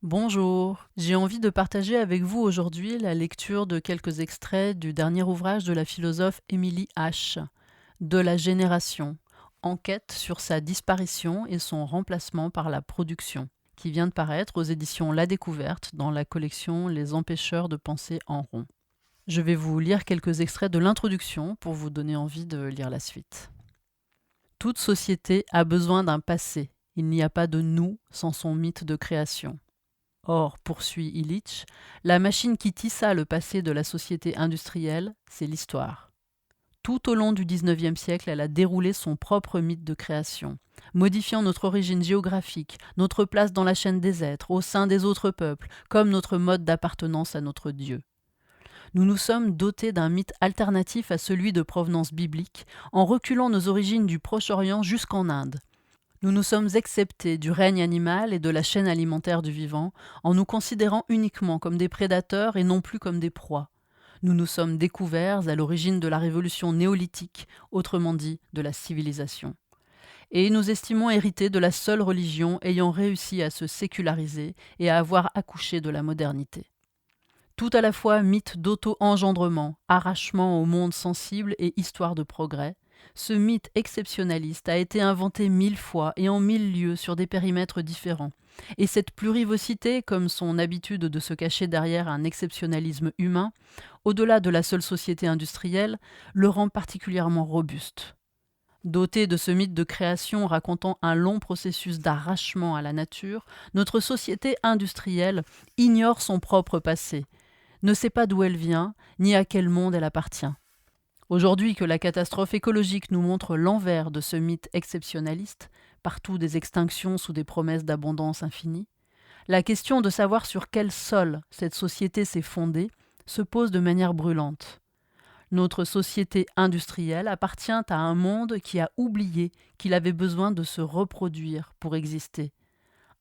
Bonjour, j'ai envie de partager avec vous aujourd'hui la lecture de quelques extraits du dernier ouvrage de la philosophe Emily H. De la génération, enquête sur sa disparition et son remplacement par la production, qui vient de paraître aux éditions La Découverte dans la collection Les Empêcheurs de penser en rond. Je vais vous lire quelques extraits de l'introduction pour vous donner envie de lire la suite. Toute société a besoin d'un passé. Il n'y a pas de nous sans son mythe de création. Or, poursuit Illich, la machine qui tissa le passé de la société industrielle, c'est l'histoire. Tout au long du XIXe siècle, elle a déroulé son propre mythe de création, modifiant notre origine géographique, notre place dans la chaîne des êtres, au sein des autres peuples, comme notre mode d'appartenance à notre Dieu. Nous nous sommes dotés d'un mythe alternatif à celui de provenance biblique, en reculant nos origines du Proche-Orient jusqu'en Inde. Nous nous sommes exceptés du règne animal et de la chaîne alimentaire du vivant, en nous considérant uniquement comme des prédateurs et non plus comme des proies. Nous nous sommes découverts à l'origine de la révolution néolithique, autrement dit de la civilisation. Et nous estimons hériter de la seule religion ayant réussi à se séculariser et à avoir accouché de la modernité. Tout à la fois mythe d'auto-engendrement, arrachement au monde sensible et histoire de progrès, ce mythe exceptionnaliste a été inventé 1000 fois et en 1000 lieux sur des périmètres différents. Et cette plurivocité, comme son habitude de se cacher derrière un exceptionnalisme humain, au-delà de la seule société industrielle, le rend particulièrement robuste. Doté de ce mythe de création racontant un long processus d'arrachement à la nature, notre société industrielle ignore son propre passé, ne sait pas d'où elle vient, ni à quel monde elle appartient. Aujourd'hui que la catastrophe écologique nous montre l'envers de ce mythe exceptionnaliste, partout des extinctions sous des promesses d'abondance infinie, la question de savoir sur quel sol cette société s'est fondée se pose de manière brûlante. Notre société industrielle appartient à un monde qui a oublié qu'il avait besoin de se reproduire pour exister.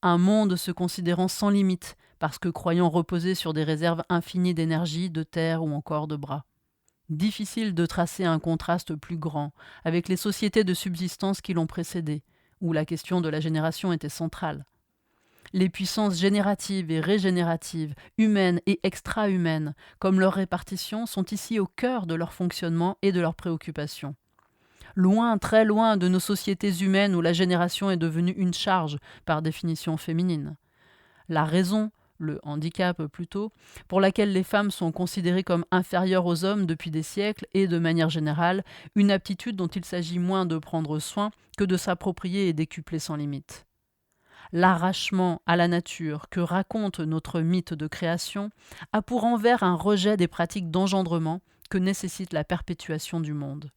Un monde se considérant sans limite parce que croyant reposer sur des réserves infinies d'énergie, de terre ou encore de bras. Difficile de tracer un contraste plus grand avec les sociétés de subsistance qui l'ont précédé, où la question de la génération était centrale. Les puissances génératives et régénératives, humaines et extra-humaines, comme leur répartition, sont ici au cœur de leur fonctionnement et de leurs préoccupations. Loin, très loin de nos sociétés humaines où la génération est devenue une charge, par définition féminine. La raison, le handicap plutôt, pour laquelle les femmes sont considérées comme inférieures aux hommes depuis des siècles est, de manière générale, une aptitude dont il s'agit moins de prendre soin que de s'approprier et décupler sans limite. L'arrachement à la nature que raconte notre mythe de création a pour envers un rejet des pratiques d'engendrement que nécessite la perpétuation du monde.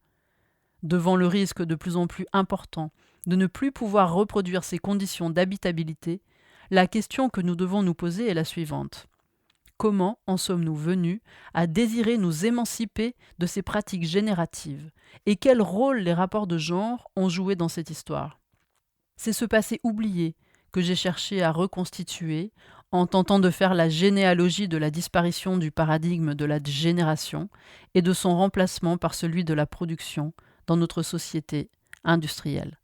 Devant le risque de plus en plus important de ne plus pouvoir reproduire ces conditions d'habitabilité, la question que nous devons nous poser est la suivante. Comment en sommes-nous venus à désirer nous émanciper de ces pratiques génératives et quel rôle les rapports de genre ont joué dans cette histoire? C'est ce passé oublié que j'ai cherché à reconstituer en tentant de faire la généalogie de la disparition du paradigme de la génération et de son remplacement par celui de la production dans notre société industrielle.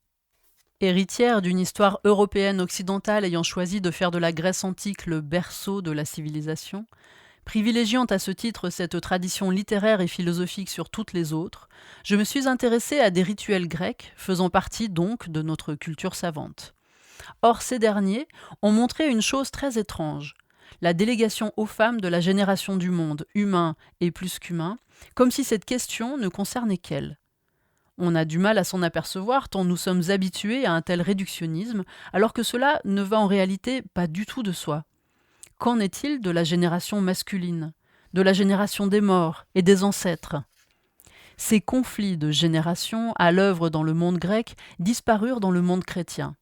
Héritière d'une histoire européenne occidentale ayant choisi de faire de la Grèce antique le berceau de la civilisation, privilégiant à ce titre cette tradition littéraire et philosophique sur toutes les autres, je me suis intéressée à des rituels grecs faisant partie donc de notre culture savante. Or, ces derniers ont montré une chose très étrange, la délégation aux femmes de la génération du monde, humain et plus qu'humain, comme si cette question ne concernait qu'elles. On a du mal à s'en apercevoir tant nous sommes habitués à un tel réductionnisme, alors que cela ne va en réalité pas du tout de soi. Qu'en est-il de la génération masculine, de la génération des morts et des ancêtres? Ces conflits de génération, à l'œuvre dans le monde grec, disparurent dans le monde chrétien.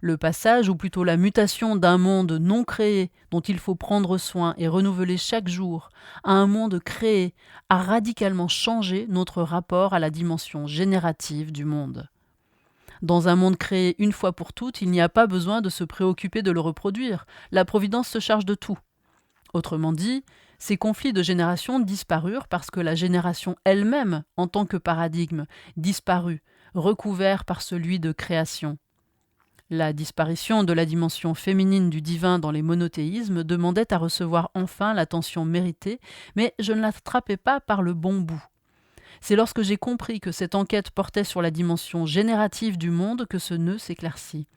Le passage, ou plutôt la mutation d'un monde non créé, dont il faut prendre soin et renouveler chaque jour, à un monde créé, a radicalement changé notre rapport à la dimension générative du monde. Dans un monde créé une fois pour toutes, il n'y a pas besoin de se préoccuper de le reproduire. La Providence se charge de tout. Autrement dit, ces conflits de génération disparurent parce que la génération elle-même, en tant que paradigme, disparut, recouvert par celui de création. La disparition de la dimension féminine du divin dans les monothéismes demandait à recevoir enfin l'attention méritée, mais je ne l'attrapais pas par le bon bout. C'est lorsque j'ai compris que cette enquête portait sur la dimension générative du monde que ce nœud s'éclaircit.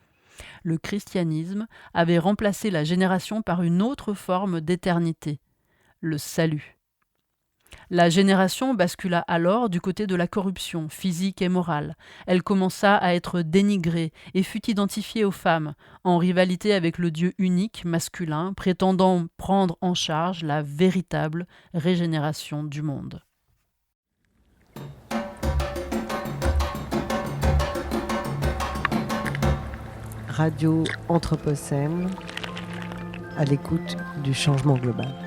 Le christianisme avait remplacé la génération par une autre forme d'éternité, le salut. La génération bascula alors du côté de la corruption physique et morale. Elle commença à être dénigrée et fut identifiée aux femmes, en rivalité avec le Dieu unique masculin, prétendant prendre en charge la véritable régénération du monde. Radio Anthropocène, à l'écoute du changement global.